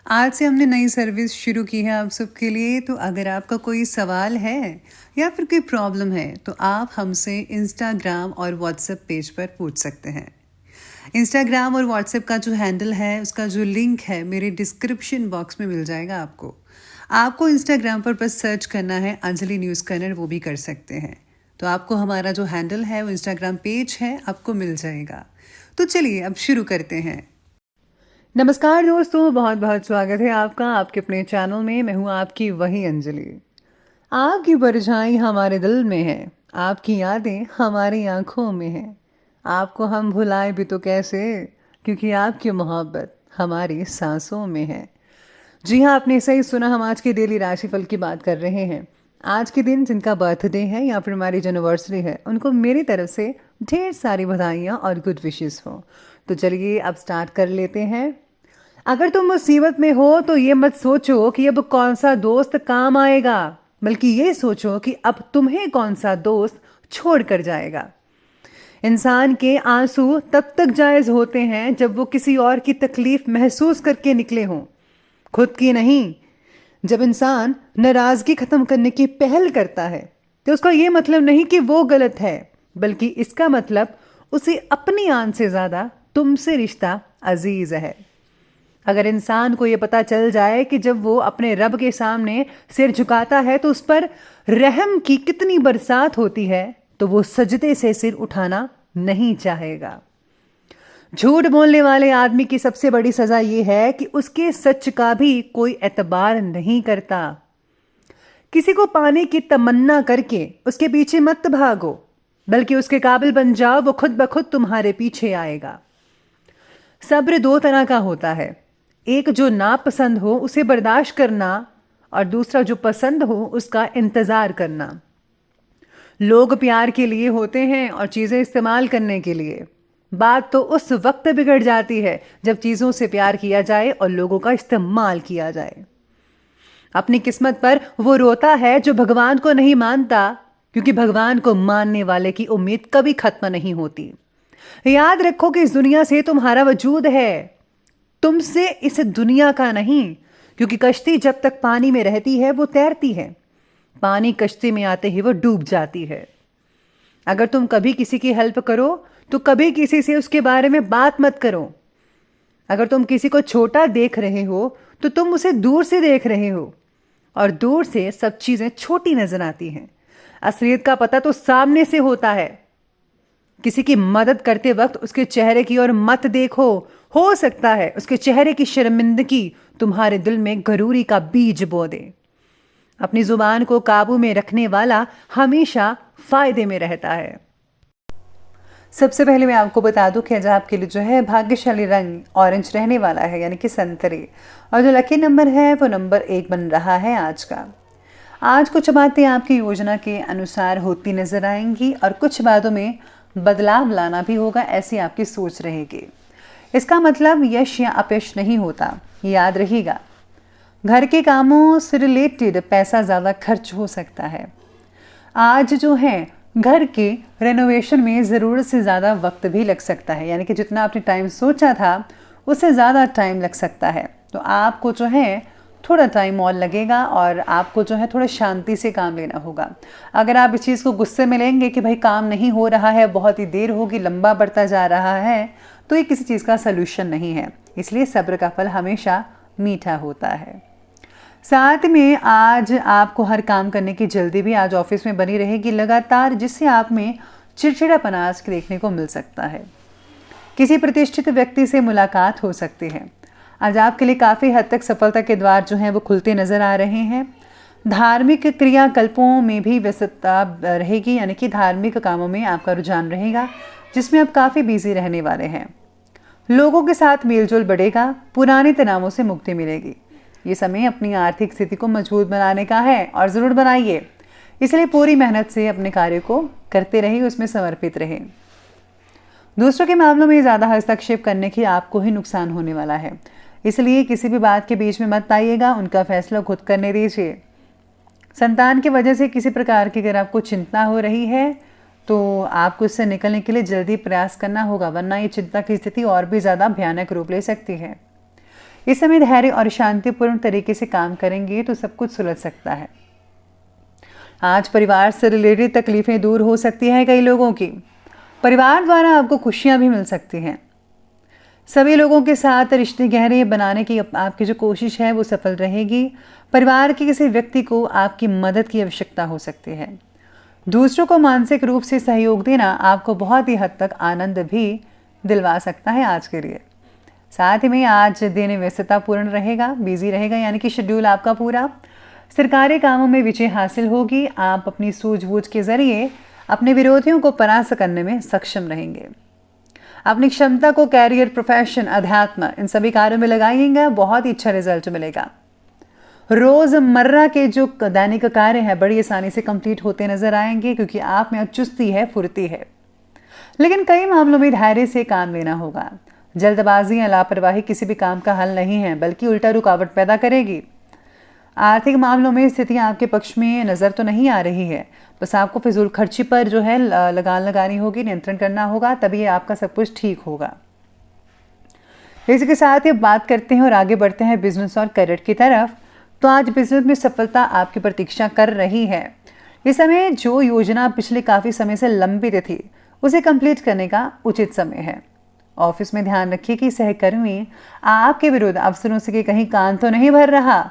आज से हमने नई सर्विस शुरू की है आप सबके लिए। तो अगर आपका कोई सवाल है या फिर कोई प्रॉब्लम है तो आप हमसे इंस्टाग्राम और व्हाट्सएप पेज पर पूछ सकते हैं। इंस्टाग्राम और व्हाट्सएप का जो हैंडल है उसका जो लिंक है मेरे डिस्क्रिप्शन बॉक्स में मिल जाएगा आपको। आपको इंस्टाग्राम पर बस सर्च करना है अंजलि न्यूज़ कन्नड़, वो भी कर सकते हैं। तो आपको हमारा जो हैंडल है वो इंस्टाग्राम पेज है आपको मिल जाएगा। तो चलिए अब शुरू करते हैं। नमस्कार दोस्तों, बहुत बहुत स्वागत है आपका आपके अपने चैनल में। मैं हूँ आपकी वही अंजलि। आपकी परछाई हमारे दिल में है, आपकी यादें हमारी आंखों में हैं। आपको हम भुलाए भी तो कैसे, क्योंकि आपकी मोहब्बत हमारी सांसों में है। जी हाँ, आपने सही सुना, हम आज के डेली राशिफल की बात कर रहे हैं। आज के दिन जिनका बर्थडे है या फिर हमारी जो एनिवर्सरी है उनको मेरी तरफ से ढेर सारी बधाइयाँ और गुड विशेस हो। तो चलिए अब स्टार्ट कर लेते हैं। अगर तुम मुसीबत में हो तो ये मत सोचो कि अब कौन सा दोस्त काम आएगा, बल्कि ये सोचो कि अब तुम्हें कौन सा दोस्त छोड़ कर जाएगा। इंसान के आंसू तब तक जायज होते हैं जब वो किसी और की तकलीफ महसूस करके निकले हों, खुद की नहीं। जब इंसान नाराजगी खत्म करने की पहल करता है तो उसका ये मतलब नहीं कि वो गलत है, बल्कि इसका मतलब उसे अपनी आन से ज्यादा तुमसे रिश्ता अजीज है। अगर इंसान को ये पता चल जाए कि जब वो अपने रब के सामने सिर झुकाता है तो उस पर रहम की कितनी बरसात होती है, तो वो सजदे से सिर उठाना नहीं चाहेगा। झूठ बोलने वाले आदमी की सबसे बड़ी सजा ये है कि उसके सच का भी कोई एतबार नहीं करता। किसी को पाने की तमन्ना करके उसके पीछे मत भागो, बल्कि उसके काबिल बन जाओ, वो खुद ब खुद तुम्हारे पीछे आएगा। सब्र दो तरह का होता है, एक जो नापसंद हो उसे बर्दाश्त करना, और दूसरा जो पसंद हो उसका इंतजार करना। लोग प्यार के लिए होते हैं और चीजें इस्तेमाल करने के लिए। बात तो उस वक्त बिगड़ जाती है जब चीजों से प्यार किया जाए और लोगों का इस्तेमाल किया जाए। अपनी किस्मत पर वो रोता है जो भगवान को नहीं मानता, क्योंकि भगवान को मानने वाले की उम्मीद कभी खत्म नहीं होती। याद रखो कि इस दुनिया से तुम्हारा वजूद है, तुमसे इस दुनिया का नहीं। क्योंकि कश्ती जब तक पानी में रहती है वो तैरती है, पानी कश्ती में आते ही वो डूब जाती है। अगर तुम कभी किसी की हेल्प करो तो कभी किसी से उसके बारे में बात मत करो। अगर तुम किसी को छोटा देख रहे हो तो तुम उसे दूर से देख रहे हो, और दूर से सब चीजें छोटी नजर आती हैं। असलियत का पता तो सामने से होता है। किसी की मदद करते वक्त उसके चेहरे की ओर मत देखो, हो सकता है उसके चेहरे की शर्मिंदगी तुम्हारे दिल में गरूरी का बीज बो दे। अपनी जुबान को काबू में रखने वाला हमेशा फायदे में रहता है। सबसे पहले मैं आपको बता दूं कि आज आपके लिए जो है भाग्यशाली रंग ऑरेंज रहने वाला है, यानी कि संतरे, और जो लकी नंबर है वो नंबर 1 बन रहा है आज का। आज कुछ बातें आपकी योजना के अनुसार होती नजर आएंगी और कुछ बातों में बदलाव लाना भी होगा, ऐसी आपकी सोच रहेगी। इसका मतलब यश या अपयश नहीं होता, याद रहिएगा। घर के कामों से रिलेटेड पैसा ज़्यादा खर्च हो सकता है। आज जो है घर के रेनोवेशन में ज़रूरत से ज़्यादा वक्त भी लग सकता है, यानी कि जितना आपने टाइम सोचा था उससे ज़्यादा टाइम लग सकता है। तो आपको जो है थोड़ा टाइम और लगेगा और आपको जो है थोड़ा शांति से काम लेना होगा। अगर आप इस चीज़ को गुस्से में लेंगे कि भाई काम नहीं हो रहा है, बहुत ही देर होगी, लंबा बढ़ता जा रहा है, तो ये किसी चीज़ का सलूशन नहीं है। इसलिए सब्र का फल हमेशा मीठा होता है। साथ में आज आपको हर काम करने की जल्दी भी आज ऑफिस में बनी रहेगी लगातार, जिससे आप में चिड़चिड़ापन आज देखने को मिल सकता है। किसी प्रतिष्ठित व्यक्ति से मुलाकात हो सकती है। आज आपके लिए काफ़ी हद तक सफलता के द्वार जो हैं वो खुलते नजर आ रहे हैं। धार्मिक क्रियाकल्पों में भी व्यस्तता रहेगी, यानी कि धार्मिक कामों में आपका रुझान रहेगा, जिसमें आप काफ़ी बिजी रहने वाले हैं। लोगों के साथ मेलजोल बढ़ेगा, पुराने तनावों से मुक्ति मिलेगी। ये समय अपनी आर्थिक स्थिति को मजबूत बनाने का है और ज़रूर बनाइए। इसलिए पूरी मेहनत से अपने कार्य को करते रहिए, उसमें समर्पित रहें। दूसरों के मामलों में ज़्यादा हस्तक्षेप करने की आपको ही नुकसान होने वाला है, इसलिए किसी भी बात के बीच में मत आइएगा, उनका फैसला खुद करने दीजिए। संतान की वजह से किसी प्रकार की अगर आपको चिंता हो रही है तो आपको इससे निकलने के लिए जल्दी प्रयास करना होगा, वरना ये चिंता की स्थिति और भी ज़्यादा भयानक रूप ले सकती है। इस समय धैर्य और शांतिपूर्ण तरीके से काम करेंगे तो सब कुछ सुलझ सकता है। आज परिवार से रिलेटेड तकलीफें दूर हो सकती हैं कई लोगों की। परिवार द्वारा आपको खुशियां भी मिल सकती हैं। सभी लोगों के साथ रिश्ते गहरे बनाने की आपकी जो कोशिश है वो सफल रहेगी। परिवार के किसी व्यक्ति को आपकी मदद की आवश्यकता हो सकती है। दूसरों को मानसिक रूप से सहयोग देना आपको बहुत ही हद तक आनंद भी दिलवा सकता है आज के लिए। साथ ही में आज दिन व्यस्ततापूर्ण रहेगा, बिजी रहेगा, यानी कि शेड्यूल आपका पूरा। सरकारी कामों में विजय हासिल होगी। आप अपनी सूझबूझ के जरिए अपने विरोधियों को परास्त करने में सक्षम रहेंगे। अपनी क्षमता को कैरियर, प्रोफेशन, अध्यात्म इन सभी कार्यों में लगाइएगा, बहुत ही अच्छा रिजल्ट मिलेगा। रोजमर्रा के जो दैनिक कार्य हैं बड़ी आसानी से कंप्लीट होते नजर आएंगे, क्योंकि आप में चुस्ती है, फुर्ती है। लेकिन कई मामलों में धैर्य से काम लेना होगा। जल्दबाजी या लापरवाही किसी भी काम का हल नहीं है, बल्कि उल्टा रुकावट पैदा करेगी। आर्थिक मामलों में स्थितियां आपके पक्ष में नजर तो नहीं आ रही है, बस आपको फिजूल खर्ची पर जो है लगान लगानी होगी, नियंत्रण करना होगा, तभी आपका सब कुछ ठीक होगा। इसी के साथ ही बात करते हैं और आगे बढ़ते हैं बिजनेस और करियर की तरफ। तो आज बिजनेस में सफलता आपकी प्रतीक्षा कर रही है। इस समय जो योजना पिछले काफ़ी समय से लंबित थी उसे कंप्लीट करने का उचित समय है। ऑफिस में ध्यान रखिए कि सहकर्मी आपके विरुद्ध अफसरों से कहीं कान तो नहीं भर रहा।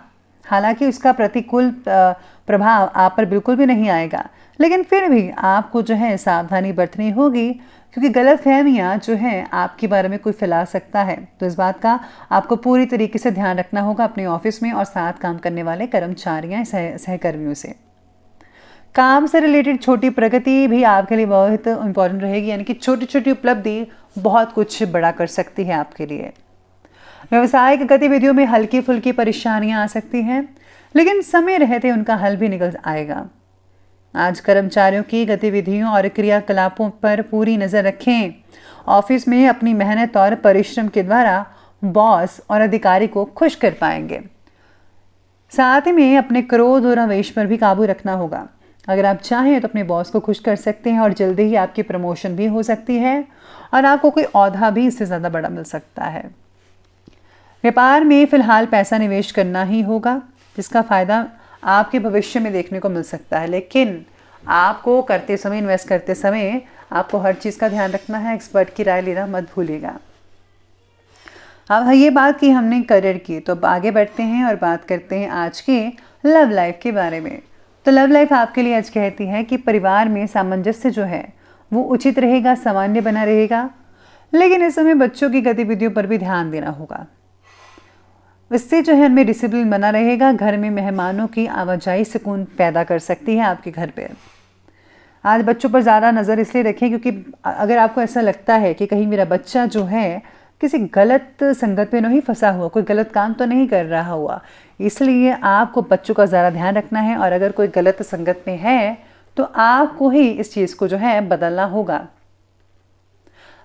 हालांकि उसका प्रतिकूल प्रभाव आप पर बिल्कुल भी नहीं आएगा, लेकिन फिर भी आपको जो है सावधानी बरतनी होगी, क्योंकि गलतफहमियां जो हैं आपके बारे में कोई फैला सकता है। तो इस बात का आपको पूरी तरीके से ध्यान रखना होगा अपने ऑफिस में और साथ काम करने वाले कर्मचारियों सहकर्मियों से। काम से रिलेटेड छोटी प्रगति भी आपके लिए बहुत इंपॉर्टेंट रहेगी, यानी कि छोटी छोटी उपलब्धि बहुत कुछ बड़ा कर सकती है आपके लिए। व्यवसायिक गतिविधियों में हल्की फुल्की परेशानियां आ सकती हैं, लेकिन समय रहते उनका हल भी निकल आएगा। आज कर्मचारियों की गतिविधियों और क्रियाकलापों पर पूरी नज़र रखें। ऑफिस में अपनी मेहनत और परिश्रम के द्वारा बॉस और अधिकारी को खुश कर पाएंगे। साथ ही में अपने क्रोध और आवेश पर भी काबू रखना होगा। अगर आप चाहें तो अपने बॉस को खुश कर सकते हैं और जल्दी ही आपकी प्रमोशन भी हो सकती है और आपको कोई औहदा भी इससे ज़्यादा बड़ा मिल सकता है। व्यापार में फिलहाल पैसा निवेश करना ही होगा, जिसका फ़ायदा आपके भविष्य में देखने को मिल सकता है, लेकिन आपको करते समय, इन्वेस्ट करते समय आपको हर चीज़ का ध्यान रखना है। एक्सपर्ट की राय लेना मत भूलिएगा। अब ये बात की हमने करियर की, तो अब आगे बढ़ते हैं और बात करते हैं आज के लव लाइफ के बारे में। तो लव लाइफ आपके लिए आज कहती है कि परिवार में सामंजस्य जो है वो उचित रहेगा, सामान्य बना रहेगा, लेकिन इस समय बच्चों की गतिविधियों पर भी ध्यान देना होगा। इससे जो है उनमें डिसिप्लिन बना रहेगा। घर में मेहमानों की आवाजाही सुकून पैदा कर सकती है आपके घर पे। आज बच्चों पर ज़्यादा नज़र इसलिए रखें क्योंकि अगर आपको ऐसा लगता है कि कहीं मेरा बच्चा जो है किसी गलत संगत में नहीं फंसा हुआ, कोई गलत काम तो नहीं कर रहा हुआ, इसलिए आपको बच्चों का ज़्यादा ध्यान रखना है। और अगर कोई गलत संगत में है तो आपको ही इस चीज़ को जो है बदलना होगा।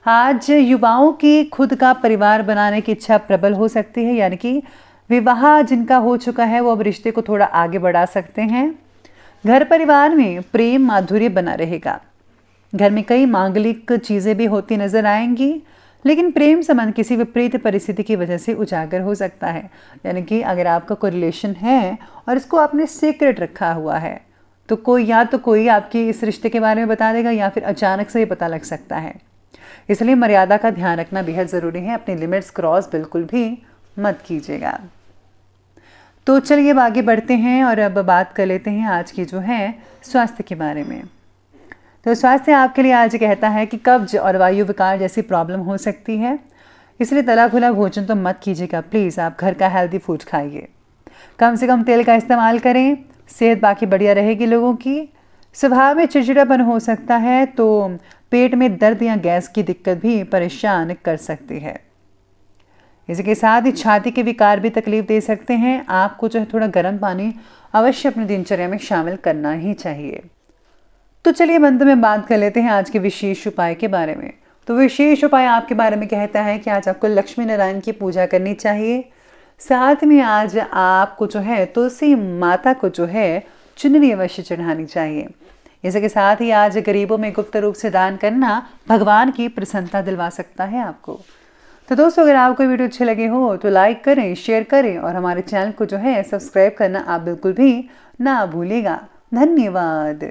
आज युवाओं की खुद का परिवार बनाने की इच्छा प्रबल हो सकती है, यानी कि विवाह जिनका हो चुका है वो अब रिश्ते को थोड़ा आगे बढ़ा सकते हैं। घर परिवार में प्रेम माधुर्य बना रहेगा। घर में कई मांगलिक चीज़ें भी होती नजर आएंगी, लेकिन प्रेम संबंध किसी विपरीत परिस्थिति की वजह से उजागर हो सकता है। यानी कि अगर आपका कोई रिलेशन है और इसको आपने सीक्रेट रखा हुआ है तो कोई आपके इस रिश्ते के बारे में बता देगा या फिर अचानक से ही पता लग सकता है। इसलिए मर्यादा का ध्यान रखना बेहद ज़रूरी है। अपनी लिमिट्स क्रॉस बिल्कुल भी मत कीजिएगा। तो चलिए अब आगे बढ़ते हैं और अब बात कर लेते हैं आज की जो है स्वास्थ्य के बारे में। तो स्वास्थ्य आपके लिए आज कहता है कि कब्ज और वायु विकार जैसी प्रॉब्लम हो सकती है, इसलिए तला खुला भोजन तो मत कीजिएगा। प्लीज़ आप घर का हेल्दी फूड खाइए, कम से कम तेल का इस्तेमाल करें। सेहत बाकी बढ़िया रहेगी लोगों की। स्वभाव में चिड़चिड़ापन हो सकता है, तो पेट में दर्द या गैस की दिक्कत भी परेशान कर सकती है। इसी के साथ ही छाती के विकार भी तकलीफ दे सकते हैं। आपको जो है थोड़ा गर्म पानी अवश्य अपनी दिनचर्या में शामिल करना ही चाहिए। तो चलिए अंत में बात कर लेते हैं आज के विशेष उपाय के बारे में। तो विशेष उपाय आपके बारे में कहता है कि आज आपको लक्ष्मी नारायण की पूजा करनी चाहिए। साथ में आज आपको जो है तुलसी माता को जो है चुनरी अवश्य चढ़ानी चाहिए। इसके साथ ही आज गरीबों में गुप्त रूप से दान करना भगवान की प्रसन्नता दिलवा सकता है आपको। तो दोस्तों, अगर आपको वीडियो अच्छे लगे हो तो लाइक करें, शेयर करें और हमारे चैनल को जो है सब्सक्राइब करना आप बिल्कुल भी ना भूलिएगा। धन्यवाद।